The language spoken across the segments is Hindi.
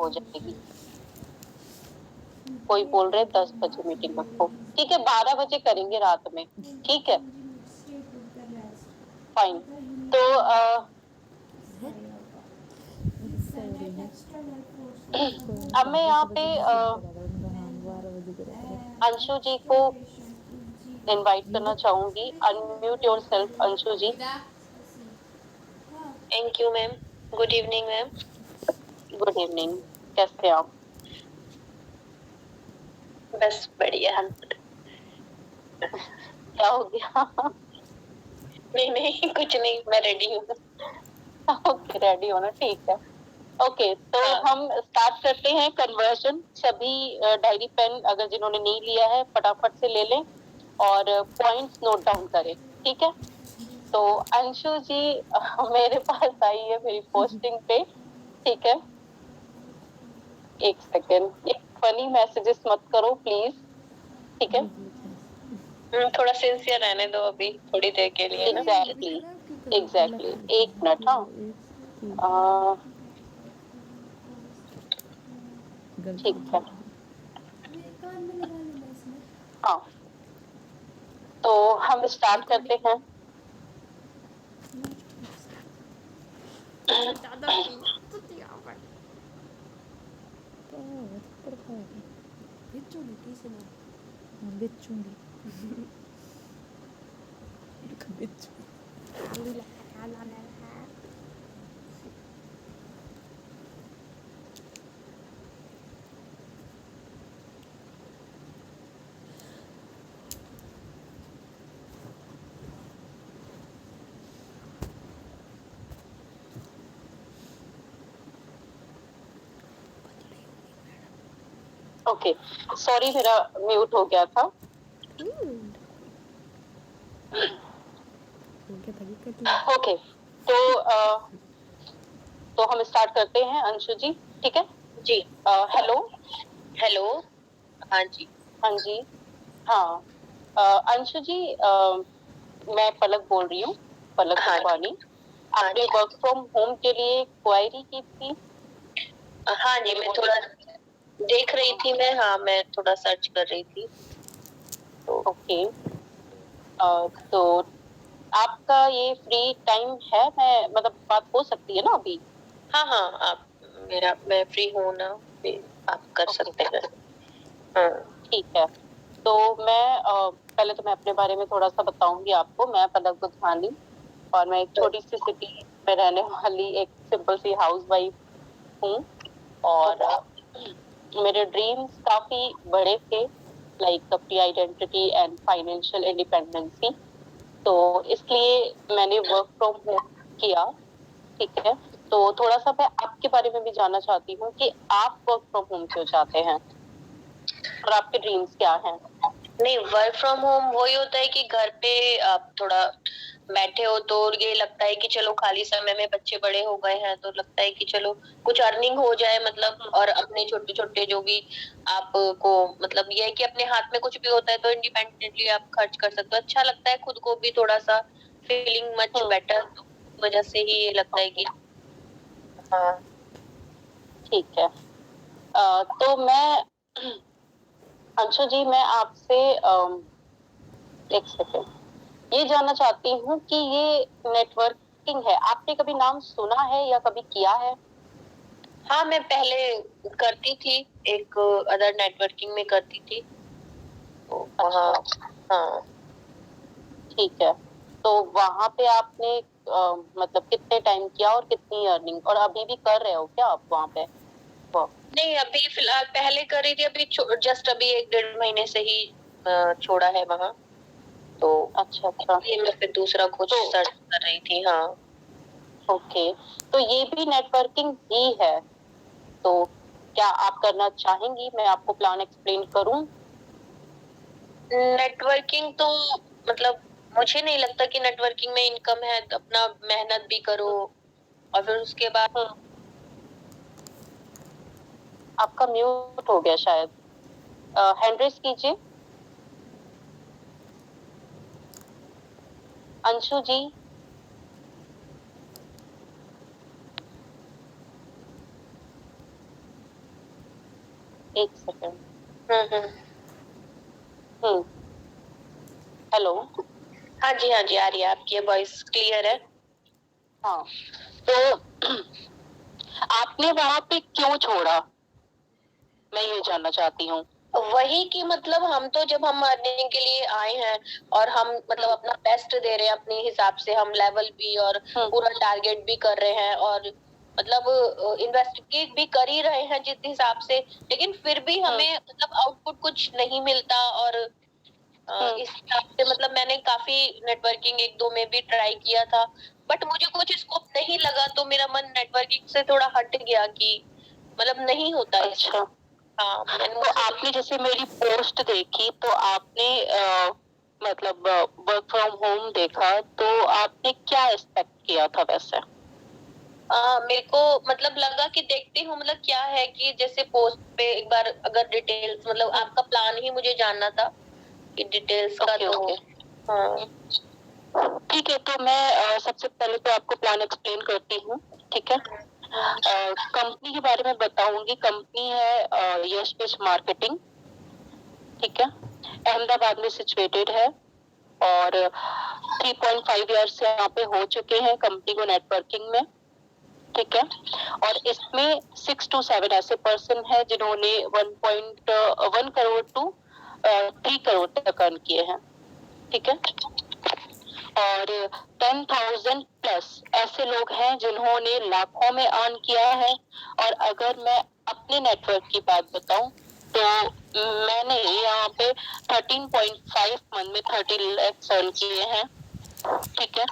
हो जाएगी। कोई बोल रहे 10 बजे मीटिंग रखो, ठीक है 12 बजे करेंगे रात में, ठीक है फाइन। तो अब मैं यहाँ पे अंशु जी को इनवाइट करना चाहूंगी। Unmute yourself Anshu ji. Thank you ma'am. Good evening ma'am. Good evening, कैसे आप? बस बढ़िया। क्या हो गया? नहीं नहीं कुछ नहीं, मैं रेडी हूँ। ओके रेडी हो ना, ठीक है। ओके तो हम स्टार्ट करते हैं कन्वर्जन। सभी डायरी पेन अगर जिन्होंने नहीं लिया है फटाफट से ले लें और पॉइंट्स नोट डाउन करें, ठीक है। तो अंशु जी मेरे पास आई है मेरी पोस्टिंग पे, ठीक है। एक सेकेंड, एक फनी मैसेजेस मत करो प्लीज, ठीक है। थोड़ा सिंसियर रहने दो अभी थोड़ी देर के लिए ना। एग्जैक्टली एक मिनट। हाँ ठीक है। हाँ तो हम स्टार्ट करते हैं। ओके सॉरी मेरा म्यूट हो गया था। ओके तो हम स्टार्ट करते हैं अंशु जी, ठीक है जी। हेलो। हेलो। हाँ जी। हाँ जी। हाँ अंशु जी मैं पलक बोल रही हूँ, पलक कुशवानी। आपने वर्क फ्रॉम होम के लिए क्वायरी की थी? हाँ जी, मैं थोड़ा देख रही थी। मैं थोड़ा सर्च कर रही थी। ओके तो आपका ये फ्री टाइम है, मैं मतलब बात हो सकती है ना अभी? हाँ हाँ, मैं फ्री हूँ ना, आप कर सकते हैं। हाँ ठीक है तो मैं पहले तो मैं अपने बारे में थोड़ा सा बताऊंगी आपको। मैं पलक बुधवानी और मैं एक छोटी सी सिटी में रहने वाली एक सिंपल सी हाउस वाइफ हूँ। और मेरे ड्रीम्स काफी बड़े थे, लाइक अपनी आइडेंटिटी एंड फाइनेंशियल इंडिपेंडेंसी। तो इसलिए मैंने वर्क फ्रॉम होम किया, ठीक है। तो थोड़ा सा मैं आपके बारे में भी जानना चाहती हूँ कि आप वर्क फ्रॉम होम क्यों चाहते हैं और आपके ड्रीम्स क्या हैं? नहीं, वर्क फ्रॉम होम वही होता है कि घर पे आप थोड़ा बैठे हो तो ये लगता है कि चलो खाली समय में बच्चे बड़े हो गए हैं तो लगता है कि चलो कुछ अर्निंग हो जाए, मतलब और अपने छोटे छोटे जो भी आपको मतलब ये है कि अपने हाथ में कुछ भी होता है तो इंडिपेंडेंटली आप खर्च कर सकते हो। अच्छा लगता है, खुद को भी थोड़ा सा फीलिंग मच बेटर, वजह से ही ये लगता है कि हाँ ठीक है तो मैं अंशु जी मैं आपसे एक सेकेंड ये जानना चाहती हूँ कि ये नेटवर्किंग है, आपने कभी नाम सुना है या कभी किया है? हाँ, मैं पहले करती थी, एक अदर नेटवर्किंग में करती थी तो वहाँ। हाँ ठीक है तो वहां पे आपने मतलब कितने टाइम किया और कितनी अर्निंग, और अभी भी कर रहे हो क्या आप वहां पे वर्क? नहीं, अभी फिलहाल पहले कर रही थी, अभी जस्ट अभी 1-1.5 महीने से ही छोड़ा है वहाँ। तो अच्छा अच्छा ये मैं फिर दूसरा कुछ सर्च कर रही थी। हाँ ओके तो ये भी नेटवर्किंग ही है, तो क्या आप करना चाहेंगी? मैं आपको प्लान एक्सप्लेन करूं? नेटवर्किंग तो मतलब मुझे नहीं लगता कि नेटवर्किंग में इनकम है, तो अपना मेहनत भी करो और फिर उसके बाद आपका म्यूट हो गया शायद, हैंड रेस कीजिए अंशु जी। एक सेकंड। हम्म। हम्म। हेलो। हाँ जी, हाँ जी, आ रही है, आपकी वॉइस क्लियर है। हाँ, तो आपने वहां पे क्यों छोड़ा, मैं ये जानना चाहती हूँ। वही कि मतलब हम तो जब हम अर्निंग के लिए आए हैं और हम मतलब अपना बेस्ट दे रहे हैं अपने हिसाब से, हम लेवल भी और पूरा टारगेट भी कर रहे हैं और मतलब इन्वेस्टिगेट भी कर ही रहे हैं जिस हिसाब से, लेकिन फिर भी हमें मतलब आउटपुट कुछ नहीं मिलता। और इस हिसाब से मतलब मैंने काफी नेटवर्किंग एक दो में भी ट्राई किया था, बट मुझे कुछ स्कोप नहीं लगा, तो मेरा मन नेटवर्किंग से थोड़ा हट गया कि मतलब नहीं होता इस। अच्छा, हाँ, तो आपने जैसे मेरी पोस्ट देखी तो आपने मतलब वर्क फ्रॉम होम देखा, तो आपने क्या एक्सपेक्ट किया था वैसे? मेरे को मतलब लगा कि देखती हूँ मतलब क्या है कि जैसे पोस्ट पे एक बार अगर डिटेल्स मतलब आपका प्लान ही मुझे जानना था कि डिटेल्स का। ओके, तो ओके, हाँ, ठीक है। तो मैं सबसे पहले तो आपको प्लान एक्सप्लेन करती हूँ, ठीक है। कंपनी के बारे में बताऊंगी। कंपनी है यश यश मार्केटिंग, ठीक है। अहमदाबाद में सिचुएटेड है और 3.5 ईयर्स से यहाँ पे हो चुके हैं कंपनी को नेटवर्किंग में, ठीक है। और इसमें 6 to 7 ऐसे पर्सन है जिन्होंने 1.1 करोड़ टू 3 करोड़ तक अर्न किए हैं, ठीक है। और 10,000 प्लस ऐसे लोग हैं जिन्होंने लाखों में अर्न किया है। और अगर मैं अपने नेटवर्क की बात बताऊं तो मैंने यहाँ पे 13.5 मंथ में 30 लाख अर्न किए हैं, ठीक है।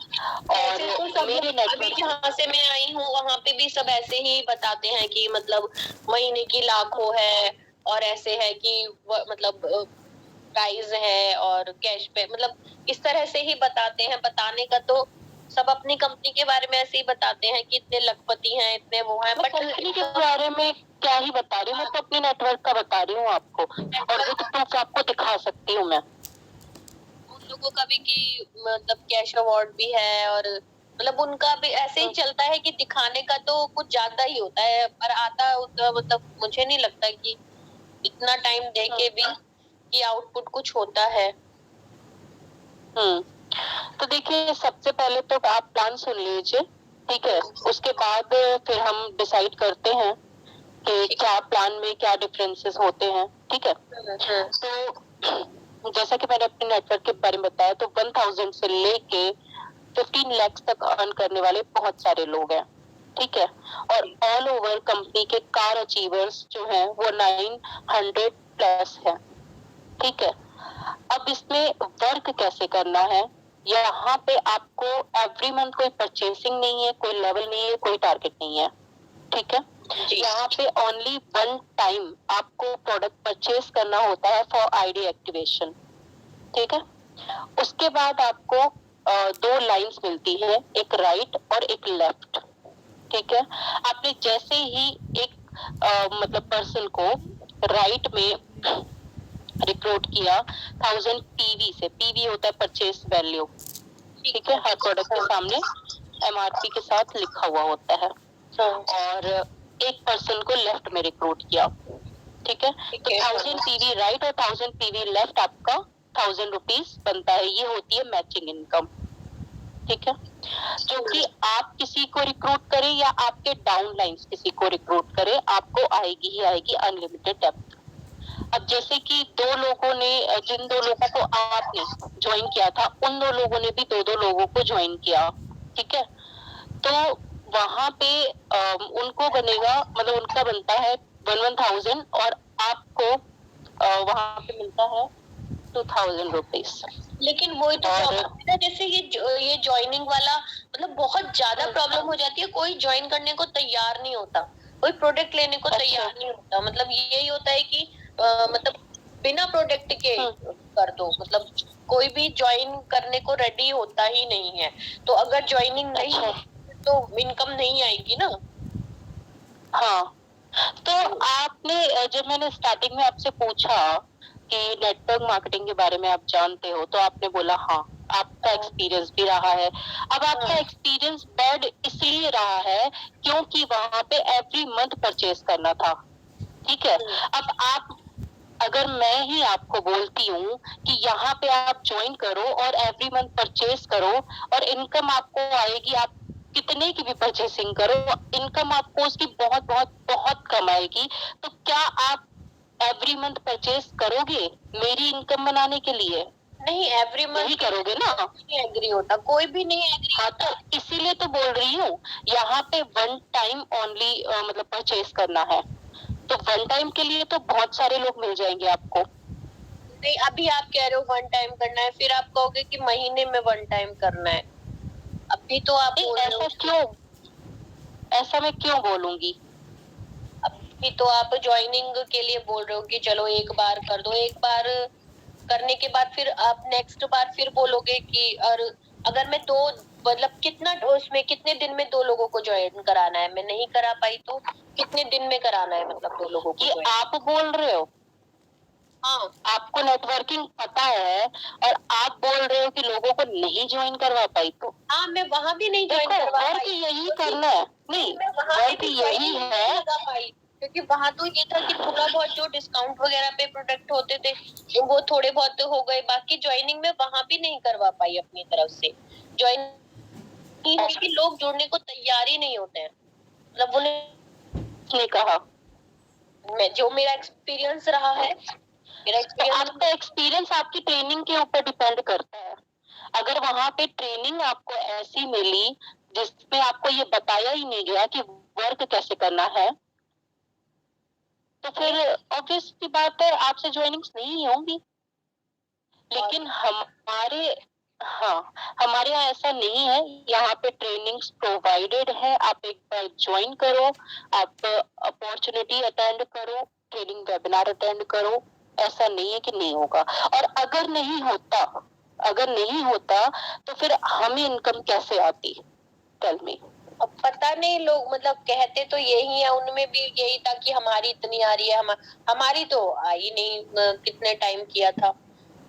ऐसे तो और सब मेरे लोग अभी नेटवर्क जहाँ से मैं आई हूँ वहां पे भी सब ऐसे ही बताते हैं कि मतलब महीने की लाखों है और ऐसे है कि मतलब प्राइस है और कैश पे मतलब इस तरह से ही बताते हैं। बताने का तो सब अपनी कंपनी के बारे में ऐसे ही बताते हैं कि इतने लखपति हैं, इतने वो हैं, बट कंपनी के बारे में क्या ही बता रही हूँ, मैं तो अपने नेटवर्क का बता रही हूँ आपको, और विद प्रूफ आपको दिखा सकती हूँ मैं। उन लोगों का भी कि मतलब कैश अवार्ड भी है और मतलब उनका भी ऐसे ही चलता है कि दिखाने का तो कुछ ज्यादा ही होता है, पर आता उतना मतलब मुझे नहीं लगता कि इतना टाइम दे के भी कि आउटपुट कुछ होता है। तो देखिए, सबसे पहले तो आप प्लान सुन लीजिए, ठीक है। उसके बाद फिर हम डिसाइड करते हैं कि क्या प्लान में क्या डिफरेंसेस होते हैं, ठीक है। तो जैसा कि मैंने अपने नेटवर्क के बारे में बताया, तो 1,000 से लेके 15 लाख तक अर्न करने वाले बहुत सारे लोग हैं, ठीक है। और ऑल ओवर कंपनी के कार अचीवर्स जो हैं वो 900 प्लस है, ठीक है। अब इसमें वर्क कैसे करना है, यहाँ पे आपको एवरी मंथ कोई परचेसिंग नहीं है, कोई लेवल नहीं है, कोई टारगेट नहीं है, ठीक है। यहाँ पे ओनली वन टाइम आपको प्रोडक्ट परचेस करना होता है फॉर आईडी एक्टिवेशन, ठीक है। उसके बाद आपको दो लाइंस मिलती है, एक राइट और एक लेफ्ट, ठीक है। आपने जैसे ही एक मतलब पर्सन को राइट में रिक्रूट किया 1,000 पीवी से, पीवी होता है परचेस वैल्यू, ठीक है। हर प्रोडक्ट के सामने एमआरपी के साथ लिखा हुआ होता है। और एक पर्सन को लेफ्ट में रिक्रूट किया, ठीक है। तो 1,000 पीवी राइट और 1,000 पीवी लेफ्ट आपका 1,000 रुपीज बनता है। ये होती है मैचिंग इनकम, ठीक है। जो कि आप किसी को रिक्रूट करें या आपके डाउन लाइन्स किसी को रिक्रूट करें, आपको आएगी ही आएगी अनलिमिटेड डेप्थ। अब जैसे कि दो लोगों ने, जिन दो लोगों को आपने ज्वाइन किया था, उन दो लोगों ने भी दो दो लोगों को ज्वाइन किया, ठीक है। तो वहां पे उनको बनेगा, मतलब उनका बनता है 1,000 और आपको वहां पे मिलता है 2,000 रुपीज। लेकिन वही तो प्रॉब्लम है ना, जैसे ये ज्वाइनिंग वाला मतलब बहुत ज्यादा प्रॉब्लम हो जाती है। कोई ज्वाइन करने को तैयार नहीं होता, कोई प्रोडक्ट लेने को तैयार नहीं होता। मतलब यही होता है कि मतलब बिना प्रोडक्ट के कर दो, मतलब कोई भी ज्वाइन करने को रेडी होता ही नहीं है। तो अगर ज्वाइनिंग नहीं तो इनकम नहीं आएगी ना। हाँ, तो आपने, जब मैंने स्टार्टिंग में आपसे पूछा कि नेटवर्क मार्केटिंग के बारे में आप जानते हो, तो आपने बोला हाँ, आपका एक्सपीरियंस भी रहा है। अब आपका एक्सपीरियंस बैड इसलिए रहा है क्योंकि वहां पे एवरी मंथ परचेस करना था, ठीक है। अब आप, अगर मैं ही आपको बोलती हूँ कि यहाँ पे आप ज्वाइन करो और एवरी मंथ परचेज करो और इनकम आपको आएगी, आप कितने की भी परचेसिंग करो, इनकम आपको उसकी बहुत बहुत बहुत कम आएगी, तो क्या आप एवरी मंथ परचेज करोगे मेरी इनकम बनाने के लिए? नहीं, एवरी मंथ नहीं करोगे ना। नहीं एग्री होता, कोई भी नहीं एग्री हाँ, होता। तो इसीलिए तो बोल रही हूँ, यहाँ पे वन टाइम ओनली मतलब परचेज करना है, तो वन टाइम के लिए तो बहुत सारे लोग मिल जाएंगे आपको। नहीं, अभी आप कह रहे हो वन टाइम करना है, फिर आप कहोगे कि महीने में वन टाइम करना है। अभी तो आप बोल रहे ऐसा हो, क्यों, ऐसा मैं क्यों बोलूंगी? अभी तो आप ज्वाइनिंग के लिए बोल रहे हो कि चलो एक बार कर दो, एक बार करने के बाद फिर आप नेक्स्ट बार फिर बोलोगे कि और अगर मैं दो मतलब कितना उसमें कितने दिन में 2 लोगों को ज्वाइन कराना है, मैं नहीं करा पाई तो कितने दिन में कराना है, मतलब 2 लोगों को ये ज्वाइन? आप बोल रहे हो, हाँ, आपको नेटवर्किंग पता है और आप बोल रहे हो कि लोगों को नहीं ज्वाइन करवा पाई, तो हाँ, मैं वहां भी नहीं ज्वाइन देखो करवा वर्क पाई, यही करना है। नहीं, मैं वहां पे वर्क भी यही ज्वाइनिंग नहीं है। लगा पाई, क्योंकि वहां तो ये था कि थोड़ा बहुत जो डिस्काउंट वगैरह पे प्रोडक्ट होते थे वो थोड़े बहुत तो हो गए, बाकी ज्वाइनिंग में वहां भी नहीं करवा पाई अपनी तरफ से ज्वाइन, क्योंकि लोग जुड़ने को तैयार ही नहीं होते हैं, मतलब ने कहा जो मेरा एक्सपीरियंस रहा है, मेरा तो एक्सपीरियंस आपका एक्सपीरियंस आपकी ट्रेनिंग के ऊपर डिपेंड करता है। अगर वहां पे ट्रेनिंग आपको ऐसी मिली जिसमें आपको ये बताया ही नहीं गया कि वर्क कैसे करना है, तो फिर ऑब्वियस सी बात है आपसे ज्वाइनिंग्स नहीं होंगी। लेकिन हमारे, हाँ, हमारे यहाँ ऐसा नहीं है, यहाँ पे ट्रेनिंग्स प्रोवाइडेड है, आप एक बार ज्वाइन करो, आप अपॉर्चुनिटी अटेंड करो, ट्रेनिंग वेबिनार अटेंड करो, ऐसा नहीं है कि नहीं होगा। और अगर नहीं होता, अगर नहीं होता तो फिर हमें इनकम कैसे आती, टेल मी। अब पता नहीं, लोग मतलब कहते तो यही है, उनमें भी यही था कि हमारी इतनी आ रही है, हमारी तो आई नहीं, कितने टाइम किया था,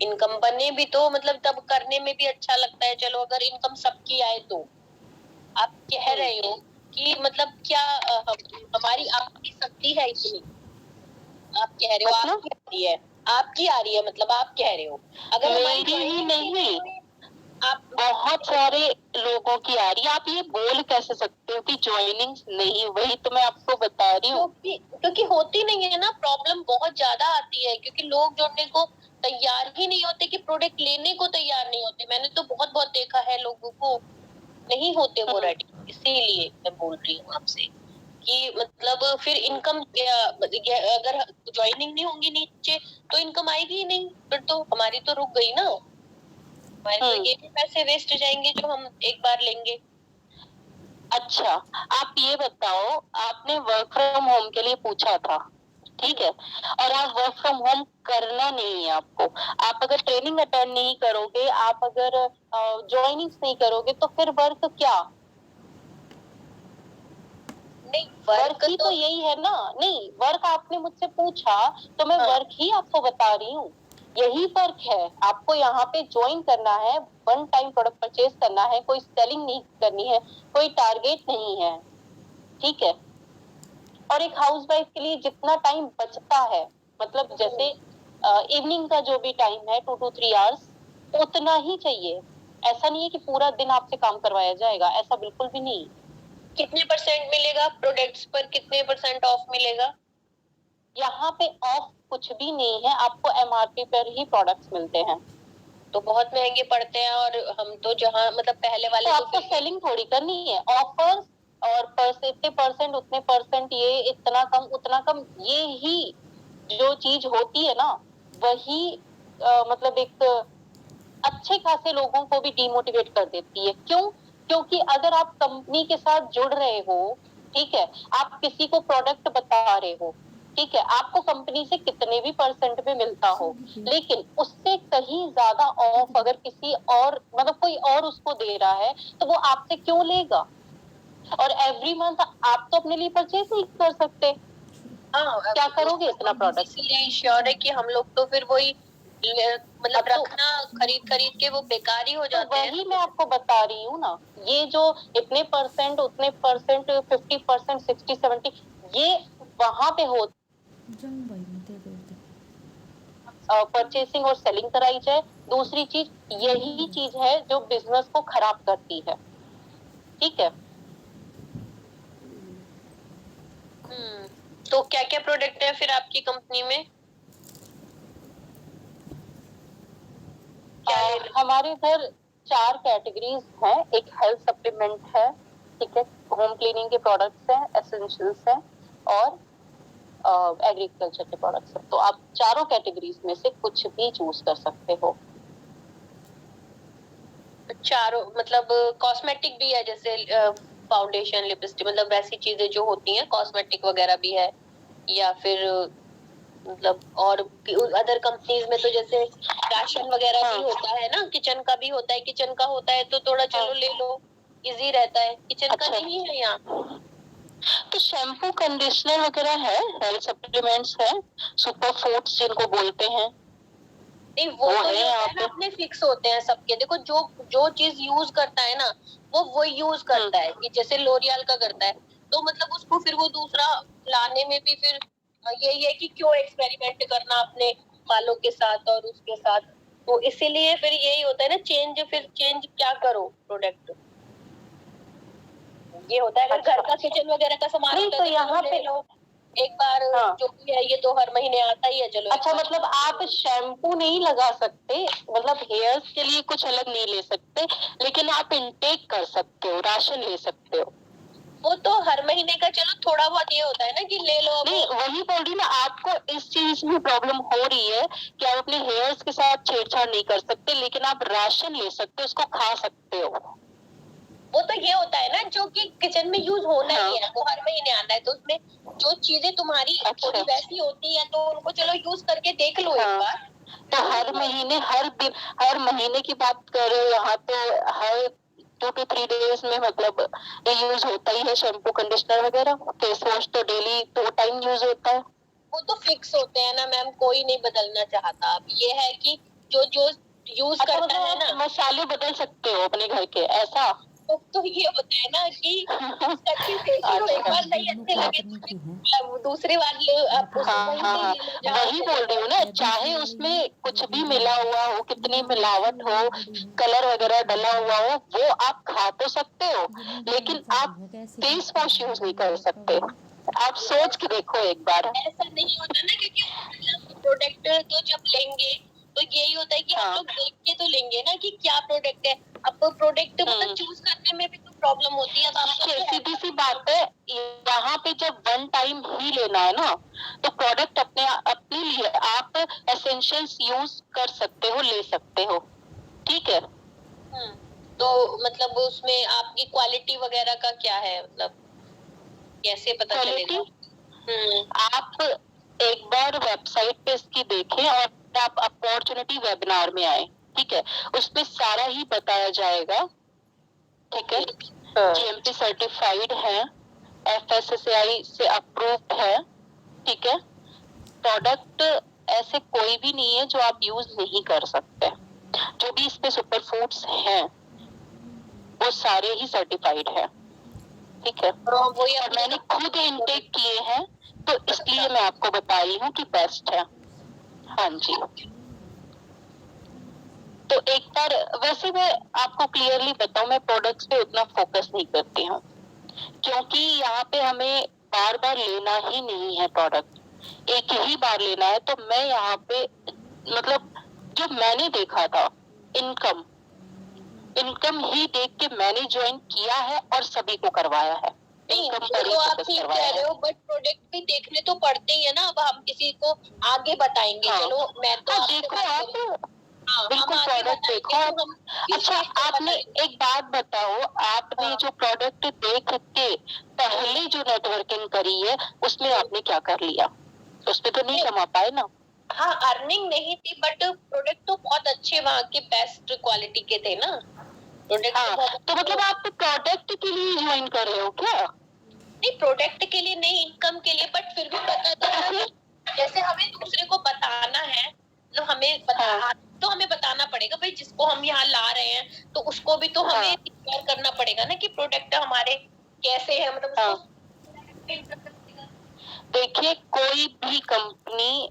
इनकम बने भी तो मतलब तब करने में भी अच्छा लगता है, चलो अगर इनकम सबकी आए तो। आप कह रहे हो कि मतलब क्या हमारी आपकी शक्ति है इतनी, आप कह रहे हो मतलब आपकी आ रही है, आपकी आ रही है, मतलब आप कह रहे हो अगर हमारी मेरी ही joining नहीं, आप बहुत सारे लोगों की आ रही है। आप ये बोल कैसे सकते हो कि ज्वाइनिंग नहीं? वही तो मैं आपको बता रही हूँ। क्योंकि होती नहीं है ना, प्रॉब्लम बहुत ज्यादा आती है, क्योंकि लोग जुड़ने को तैयार ही नहीं होते, कि प्रोडक्ट लेने को तैयार नहीं होते, मैंने तो बहुत बहुत देखा है लोगों को नहीं होते वो रेडी, इसीलिए मैं बोल रही हूँ आपसे कि मतलब फिर इनकम अगर ज्वाइनिंग नहीं होंगी नीचे तो इनकम आएगी ही नहीं, फिर तो हमारी तो रुक गई ना, हमारे तो ये भी पैसे वेस्ट जाएंगे जो हम एक बार लेंगे। अच्छा, आप ये बताओ, आपने वर्क फ्रॉम होम के लिए पूछा था, ठीक है, और आप वर्क फ्रॉम होम करना नहीं है आपको, आप अगर ट्रेनिंग अटेंड नहीं करोगे, आप अगर ज्वाइनिंग्स नहीं करोगे, तो फिर वर्क क्या? नहीं, वर्क ही तो यही है ना। नहीं, वर्क आपने मुझसे पूछा तो मैं वर्क ही आपको बता रही हूँ, यही वर्क है। आपको यहाँ पे ज्वाइन करना है, वन टाइम प्रोडक्ट परचेज करना है, कोई सेलिंग नहीं करनी है, कोई टारगेट नहीं है, ठीक है। और एक हाउसवाइफ के लिए जितना टाइम बचता है, मतलब जैसे इवनिंग का जो भी टाइम है 2 to 3 आवर्स, उतना ही चाहिए। ऐसा नहीं है कि पूरा दिन आपसे काम करवाया जाएगा, ऐसा बिल्कुल भी नहीं। कितने परसेंट मिलेगा प्रोडक्ट्स पर, कितने परसेंट ऑफ मिलेगा? यहाँ पे ऑफ कुछ भी नहीं है, आपको एमआरपी पर ही प्रोडक्ट्स मिलते हैं। तो बहुत महंगे पड़ते हैं, और हम तो जहाँ मतलब पहले वाले तो आपको सेलिंग थोड़ी करनी है, ऑफर्स और इतने परसेंट उतने परसेंट, ये इतना कम उतना कम, ये ही जो चीज होती है ना, वही मतलब एक अच्छे खासे लोगों को भी डिमोटिवेट कर देती है। क्यों? क्योंकि अगर आप कंपनी के साथ जुड़ रहे हो, ठीक है, आप किसी को प्रोडक्ट बता रहे हो, ठीक है, आपको कंपनी से कितने भी परसेंट में मिलता हो, लेकिन उससे कहीं ज्यादा ऑफ अगर किसी और मतलब कोई और उसको दे रहा है, तो वो आपसे क्यों लेगा? और एवरी मंथ आप तो अपने लिए परचेज नहीं कर सकते। हाँ, क्या करोगे इतना प्रोडक्ट? इसलिए श्योर है कि हम लोग तो फिर वही मतलब रखना, खरीद के वो बेकार ही हो जाते हैं। वही मैं आपको बता रही हूँ ना, ये जो इतने परसेंट उतने परसेंट 50%, 60, 70, ये वहां पे होता परचेसिंग और सेलिंग कराई जाए। दूसरी चीज यही चीज है जो बिजनेस को खराब करती है, ठीक है। तो क्या क्या प्रोडक्ट है फिर आपकी कंपनी में? हमारे इधर 4 कैटेगरीज हैं। एक हेल्थ सप्लीमेंट है, ठीक है, होम क्लीनिंग के प्रोडक्ट्स हैं, एसेंशियल्स हैं, और एग्रीकल्चर के प्रोडक्ट्स हैं। तो आप चारों कैटेगरीज में से कुछ भी चूज कर सकते हो। चारों मतलब कॉस्मेटिक भी है, जैसे फाउंडेशन, लिपस्टिक, मतलब वैसी चीजें जो होती हैं, कॉस्मेटिक वगैरह भी है, या फिर मतलब और अदर कंपनीज में तो जैसे राशन वगैरह भी होता है ना, किचन का भी होता है, किचन का होता है तो थोड़ा चलो ले लो, इजी रहता है। किचन का नहीं है यहाँ? तो शैम्पू, कंडीशनर वगैरह है, हेल्थ सप्लीमेंट्स है, सुपर फूड्स जिनको बोलते हैं। नहीं, वो तो ये होता है ना, अपने फिक्स होते हैं सबके। देखो, जो जो चीज यूज करता है ना, वो यूज करता है, कि जैसे लोरियल का करता है, तो मतलब उसको फिर वो दूसरा लाने में भी फिर यही है कि क्यों एक्सपेरिमेंट करना अपने बालों के साथ और उसके साथ। तो इसीलिए फिर यही होता है ना, फिर चेंज क्या करो प्रोडक्ट। ये होता है, अगर घर का किचन वगैरह का सामान होता है तो यहाँ पे लो एक बार, जो भी है ये तो हर महीने आता ही है, चलो। अच्छा, मतलब आप शैम्पू नहीं लगा सकते, मतलब हेयर्स के लिए कुछ अलग नहीं ले सकते, लेकिन आप इनटेक कर सकते हो, राशन ले सकते हो। वो तो हर महीने का, चलो थोड़ा बहुत ये होता है ना कि ले लो। नहीं, वही बोल रही ना, आपको इस चीज में प्रॉब्लम हो रही है कि आप अपने हेयर्स के साथ छेड़छाड़ नहीं कर सकते, लेकिन आप राशन ले सकते हो, उसको खा सकते हो। वो तो ये होता है ना, जो कि किचन में यूज होना ही है, वो हर महीने आना है, तो उसमें जो चीजें तुम्हारी थोड़ी वैसी होती है, तो उनको चलो यूज करके देख लो एक बार। तो हर महीने, हर दिन, हर महीने की बात कर रहे हो यहाँ पे, हर 2 to 3 डेज में मतलब ये यूज होता ही है, शैम्पू, कंडीशनर वगैरह। फेस वॉश तो डेली 2 टाइम यूज होता है। वो तो फिक्स होते हैं ना मैम, कोई नहीं बदलना चाहता। अब ये है कि जो जो यूज करता है ना, मसाले बदल सकते हो अपने घर के, ऐसा। तो ये होता है ना कि करके देख लो एक बार, नहीं अच्छे लगे तो दूसरी बार लो आप, वही बोल रही हूँ ना, चाहे उसमें कुछ भी मिला हुआ हो, कितनी मिलावट हो, कलर वगैरह डला हुआ हो, वो आप खा तो सकते हो, लेकिन आप फेस वॉश यूज नहीं कर सकते। आप सोच के देखो एक बार। ऐसा नहीं होता ना, क्योंकि मतलब प्रोडक्ट तो जब लेंगे तो यही होता है कि हम लोग देख के तो लेंगे ना कि क्या प्रोडक्ट है। अब प्रोडक्ट मतलब चूज करने में भी तो प्रॉब्लम होती है। अब सीधी सी बात है, यहाँ पे जब 1 टाइम ही लेना है ना, तो प्रोडक्ट अपने लिए आप एसेंशियल्स यूज कर सकते हो, ले सकते हो, ठीक है। तो मतलब उसमें आपकी क्वालिटी वगैरह का क्या है, मतलब कैसे पता चलेगा? आप एक बार वेबसाइट पे इसकी देखें, और आप अपॉर्चुनिटी वेबिनार में आए, ठीक है, उसमें सारा ही बताया जाएगा, ठीक है। GMP सर्टिफाइड है, FSSAI से अप्रूव्ड है, ठीक है। प्रोडक्ट ऐसे कोई भी नहीं है जो आप यूज नहीं कर सकते। जो भी इसमें सुपर फूड्स हैं वो सारे ही सर्टिफाइड है, ठीक है। और मैंने खुद इनटेक किए हैं, तो इसलिए मैं आपको बता रही हूँ कि बेस्ट है। हाँ जी। तो एक बार, वैसे मैं आपको क्लियरली बताऊं, मैं प्रोडक्ट्स पे उतना फोकस नहीं करती हूँ, क्योंकि यहाँ पे हमें बार बार लेना ही नहीं है प्रोडक्ट, एक ही बार लेना है। तो मैं यहाँ पे मतलब जो मैंने देखा था, इनकम इनकम ही देख के मैंने ज्वाइन किया है और सभी को करवाया है। इनकम पर तो आप ठीक कह रहे हो, बट प्रोडक्ट भी देखने तो पड़ते ही है ना। अब हम किसी को आगे बताएंगे, चलो मैं तो देखो आप, बिल्कुल हम प्रोडक्ट देखो आप। अच्छा, आपने एक बात बताओ, आपने जो प्रोडक्ट देख के पहले जो नेटवर्किंग करी है, उसमें आपने क्या कर लिया? उसमें तो नहीं कमा पाए ना। हाँ, अर्निंग नहीं थी, बट प्रोडक्ट तो बहुत अच्छे, वहाँ के बेस्ट क्वालिटी के थे ना प्रोडक्ट। तो मतलब आप प्रोडक्ट के लिए ज्वाइन कर रहे हो क्या? नहीं, प्रोडक्ट के लिए नहीं, इनकम के लिए, बट फिर भी पता था जैसे हमें दूसरे को बताना है, तो हमें बताना पड़ेगा भाई, जिसको हम यहाँ ला रहे हैं तो उसको भी तो हमें शेयर करना पड़ेगा ना कि प्रोडक्ट हमारे कैसे है, मतलब उसको देखिए, कोई भी कंपनी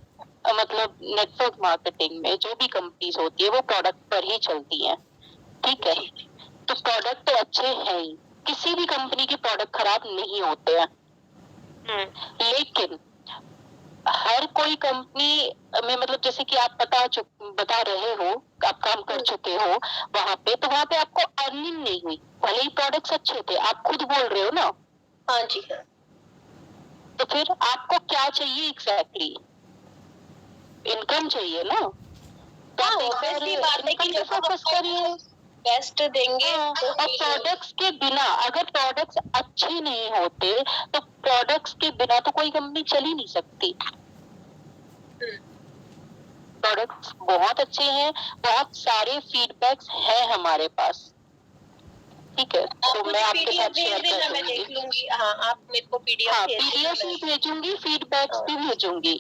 मतलब नेटवर्क मार्केटिंग में जो भी कंपनीज होती है वो प्रोडक्ट पर ही चलती हैं, ठीक है। तो प्रोडक्ट तो अच्छे हैं ही, किसी भी कंपनी के प्रोडक्ट खराब नहीं होते हैं, लेकिन हर कोई कंपनी में मतलब जैसे कि आप बता रहे हो, आप काम कर चुके हो वहां पे, तो वहां पे आपको अर्निंग नहीं हुई, भले ही प्रोडक्ट्स अच्छे थे, आप खुद बोल रहे हो ना। हाँ जी। तो फिर आपको क्या चाहिए एग्जैक्टली? इनकम चाहिए ना, तो आप ऑब्वियसली बात है कि इनकम पे फोकस करिए, बेस्ट देंगे। और प्रोडक्ट्स के बिना, अगर प्रोडक्ट्स अच्छे नहीं होते तो प्रोडक्ट्स के बिना तो कोई कंपनी चल ही नहीं सकती। प्रोडक्ट्स बहुत अच्छे हैं, बहुत सारे फीडबैक्स हैं हमारे पास, ठीक है। तो मैं आपके साथ शेयर कर मैं देख लूंगी। हाँ, आप मेरे को पीडीएफ हाँ, पीडीएफ भी भेजूंगी, फीडबैक्स भी भेजूंगी,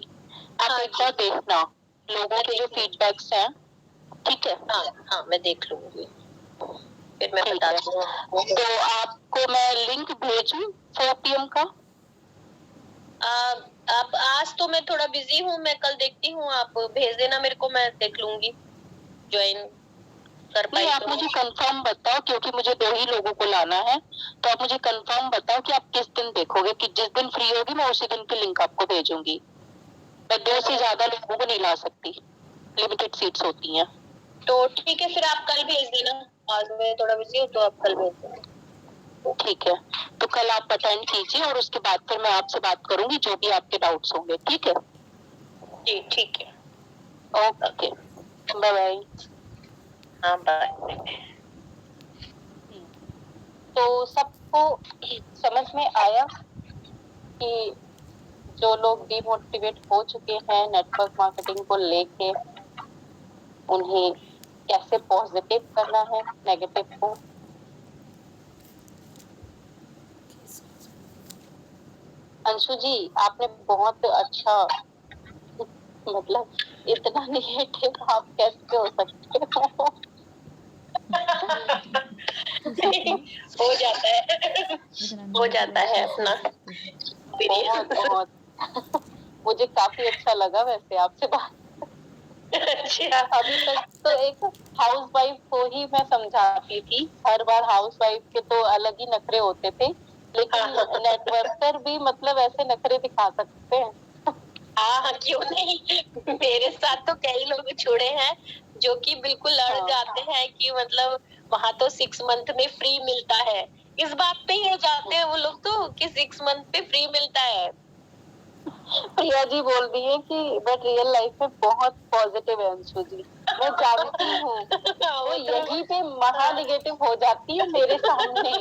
आप एक बार देखना लोगों के जो फीडबैक्स हैं, ठीक है। हाँ, मैं देख लूंगी, फिर मैं बताती हूँ। तो आपको मैं लिंक भेजूं 4 PM का? आप आज तो मैं थोड़ा बिजी हूँ, मैं कल देखती हूँ, आप भेज देना मेरे को, मैं देख लूंगी, ज्वाइन कर पाई। आप मुझे कंफर्म बताओ, क्योंकि मुझे 2 ही लोगों को लाना है, तो आप मुझे कंफर्म बताओ कि आप किस दिन देखोगे, कि जिस दिन फ्री होगी मैं उसी दिन की लिंक आपको भेजूंगी। मैं 2 से ज्यादा लोगों को नहीं ला सकती, लिमिटेड सीट्स होती हैं। तो ठीक है, फिर आप कल भेज देना, आज मैं थोड़ा बिजी हूँ, तो आप कल भेज देना। ठीक है, तो कल आप अटेंड कीजिए और उसके बाद फिर मैं आपसे बात करूंगी, जो भी आपके डाउट्स होंगे, ठीक है जी? ठीक है, ओके, बाय बाय। हाँ, बाय। तो सबको समझ में आया कि जो लोग डिमोटिवेट हो चुके हैं नेटवर्क मार्केटिंग को लेके, उन्हें कैसे पॉजिटिव करना है नेगेटिव को। अंशु जी, आपने बहुत अच्छा, मतलब इतना निगेटिव आप कैसे हो सकते हो? हो जाता है, हो जाता है अपना। बहुत बहुत मुझे काफी अच्छा लगा वैसे आपसे बात। अच्छा, अभी तक तो एक हाउस वाइफ को ही मैं समझाती थी, हर बार हाउस वाइफ के तो अलग ही नखरे होते थे, लेकिन नेटवर्कर भी मतलब ऐसे नखरे दिखा सकते हैं। हाँ, क्यों नहीं, मेरे साथ तो कई लोग छोड़े हैं जो कि बिल्कुल लड़ जाते हैं कि मतलब वहाँ तो 6 मंथ में फ्री मिलता है, इस बात पे ही हो जाते हैं वो लोग तो कि 6 मंथ पे फ्री मिलता है। प्रिया जी बोल रही है कि बट रियल लाइफ में बहुत पॉजिटिव है अंशु जी, मैं जानती हूँ, वो यही पे महा निगेटिव हो जाती है मेरे सामने।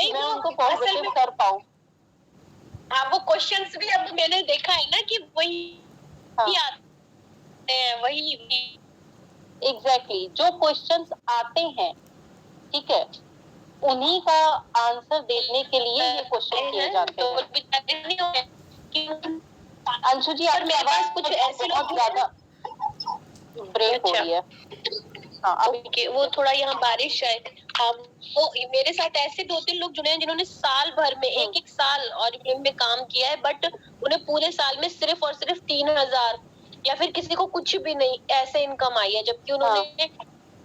मैं उनको पॉजिटिव कर पाऊँ। हाँ, वो क्वेश्चंस भी अब मैंने देखा है ना कि वही आते हैं, वही एग्जैक्टली जो क्वेश्चंस आते हैं, ठीक है, उन्हीं का आंसर देने के लिए ये क्वेश्चन किए जाते हैं। अंशु जी, आपकी आवाज कुछ ऐसे बहुत ज्यादा ब्रेक हो रही है। ओके, वो थोड़ा यहाँ बारिश है। वो मेरे साथ ऐसे 2-3 लोग जुड़े हैं जिन्होंने साल भर में एक साल ऑडिटिंग में काम किया है, बट उन्हें पूरे साल में सिर्फ और सिर्फ 3,000 या फिर किसी को कुछ भी नहीं ऐसे इनकम आई है, जबकि उन्होंने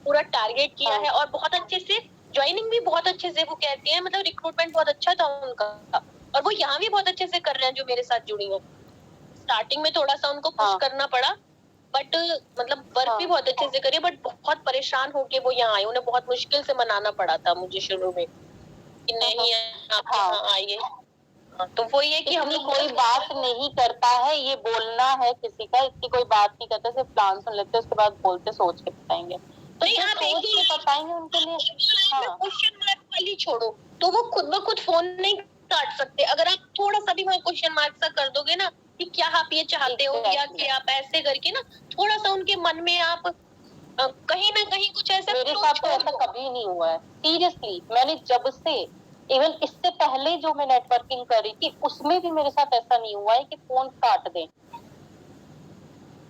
पूरा टारगेट किया है और बहुत अच्छे से ज्वाइनिंग भी बहुत अच्छे से वो कहती है, मतलब रिक्रूटमेंट बहुत अच्छा था उनका, और वो यहाँ भी बहुत अच्छे से कर रहे हैं जो मेरे साथ जुड़ी है। स्टार्टिंग में थोड़ा सा उनको पुश करना पड़ा, बट मतलब वर्क भी बहुत अच्छे से करी, बट बहुत परेशान होके वो यहाँ आए, उन्हें बहुत मुश्किल से मनाना पड़ा था मुझे शुरू में कि नहीं आप यहाँ आइए। तो वो ये कि हम कोई बात नहीं करता है, ये बोलना है किसी का, इसकी कोई बात नहीं करता, सिर्फ प्लान सुन लेते उसके बाद बोलते सोच के बताएंगे, तो नहीं आप सोच के बताएंगे उनके लिए। क्वेश्चन मार्क वाली छोड़ो, तो वो खुद ब खुद फोन नहीं काट सकते, अगर आप थोड़ा सा भी वहाँ क्वेश्चन मार्क सा कर दोगे ना कि क्या आप ये चाहते हो या कि आप ऐसे करके ना थोड़ा सा उनके मन में आप कहीं ना कहीं कुछ ऐसा। मेरे साथ तो ऐसा कभी नहीं हुआ है, सीरियसली। मैंने जब से इवन इससे पहले जो मैं नेटवर्किंग कर रही थी उसमें भी मेरे साथ ऐसा नहीं हुआ है कि फोन काट दे।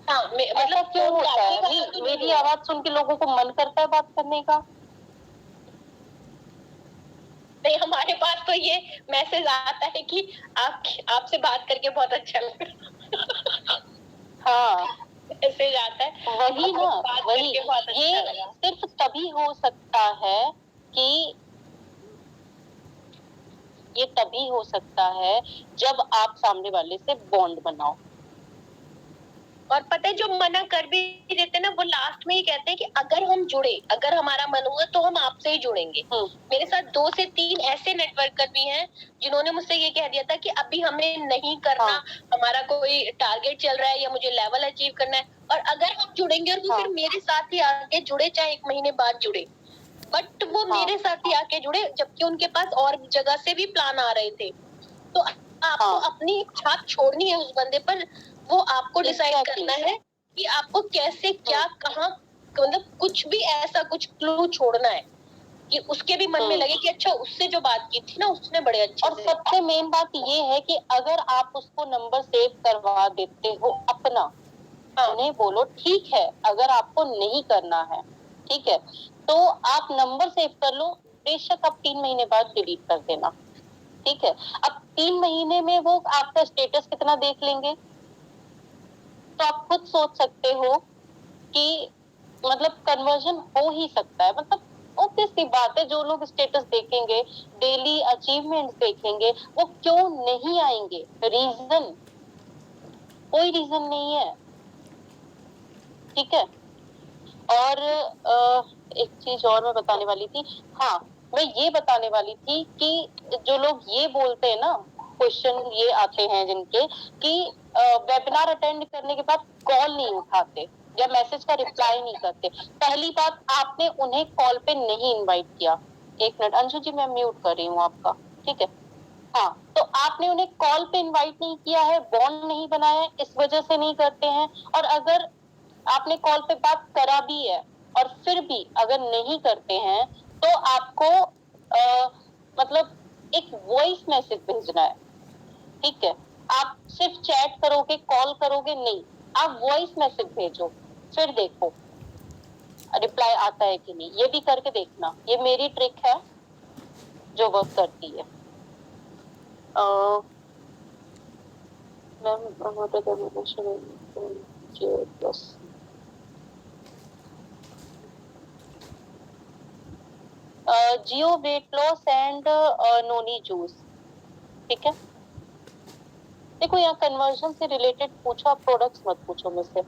हाँ, मतलब क्यों होता है? मेरी आवाज सुन के लोगों को मन करता है बात करने का। नहीं, हमारे पास तो ये मैसेज आता है कि आपसे बात करके बहुत अच्छा लगा। हाँ मैसेज आता है, वही ना, बात वही करके बहुत अच्छा ये लगा। सिर्फ तभी हो सकता है कि ये तभी हो सकता है जब आप सामने वाले से बॉन्ड बनाओ। और पता है, जो मना कर भी देते हैं ना, वो लास्ट में ये कहते हैं कि अगर हम जुड़े, अगर हमारा मन हुआ तो हम आपसे ही जुड़ेंगे। मेरे साथ 2 से 3 ऐसे नेटवर्कर भी हैं जिन्होंने मुझसे ये कह दिया था कि अभी हमें नहीं करना, हाँ। हमारा कोई टारगेट चल रहा है या मुझे लेवल अचीव करना है, और अगर हम जुड़ेंगे, और वो फिर मेरे साथ ही आके जुड़े, चाहे 1 महीने बाद जुड़े, बट वो मेरे साथ ही आके जुड़े, जबकि उनके पास और जगह से भी प्लान आ रहे थे। तो आपको अपनी एक छाप छोड़नी है उस बंदे पर, वो आपको डिसाइड करना है कि आपको कैसे, क्या, कहाँ, मतलब कुछ भी ऐसा कुछ क्लू छोड़ना है कि उसके भी मन में लगे कि अच्छा, उससे जो बात की थी ना, उसने बड़े अच्छे और सबसे मेन बात ये है कि अगर आप उसको नंबर सेव करवा देते हो अपना, उन्हें बोलो ठीक है, अगर आपको नहीं करना है, ठीक है, तो आप नंबर सेव कर लो, बेशक आप 3 महीने बाद डिलीट कर देना, ठीक है। अब 3 महीने में वो आपका स्टेटस कितना देख लेंगे, तो आप खुद सोच सकते हो कि मतलब कन्वर्जन हो ही सकता है। मतलब ऑब्वियस सी बात है, जो लोग स्टेटस देखेंगे, डेली अचीवमेंट्स देखेंगे, वो क्यों नहीं आएंगे? रीजन, कोई रीजन नहीं है, ठीक है। और एक चीज और मैं बताने वाली थी, हाँ, मैं ये बताने वाली थी कि जो लोग ये बोलते हैं ना, क्वेश्चन ये आते हैं जिनके कि वेबिनार अटेंड करने के बाद कॉल नहीं उठाते या मैसेज का रिप्लाई नहीं करते। पहली बात, आपने उन्हें कॉल पे नहीं इनवाइट किया। 1 मिनट अंशु जी, मैं म्यूट कर रही हूँ आपका, ठीक है। हाँ, तो आपने उन्हें कॉल पे इनवाइट नहीं किया है, बॉन्ड नहीं बनाया है, इस वजह से नहीं करते हैं। और अगर आपने कॉल पे बात करा भी है और फिर भी अगर नहीं करते हैं, तो आपको मतलब एक वॉइस मैसेज भेजना है, ठीक है। आप सिर्फ चैट करोगे, कॉल करोगे नहीं, आप वॉइस मैसेज भेजो, फिर देखो रिप्लाई आता है कि नहीं। ये भी करके देखना, ये मेरी ट्रिक है जो वर्क करती है। Jio weight loss and noni juice, ठीक है। देखो, यहाँ कन्वर्जन से रिलेटेड पूछो, आप प्रोडक्ट्स मत पूछो मुझसे।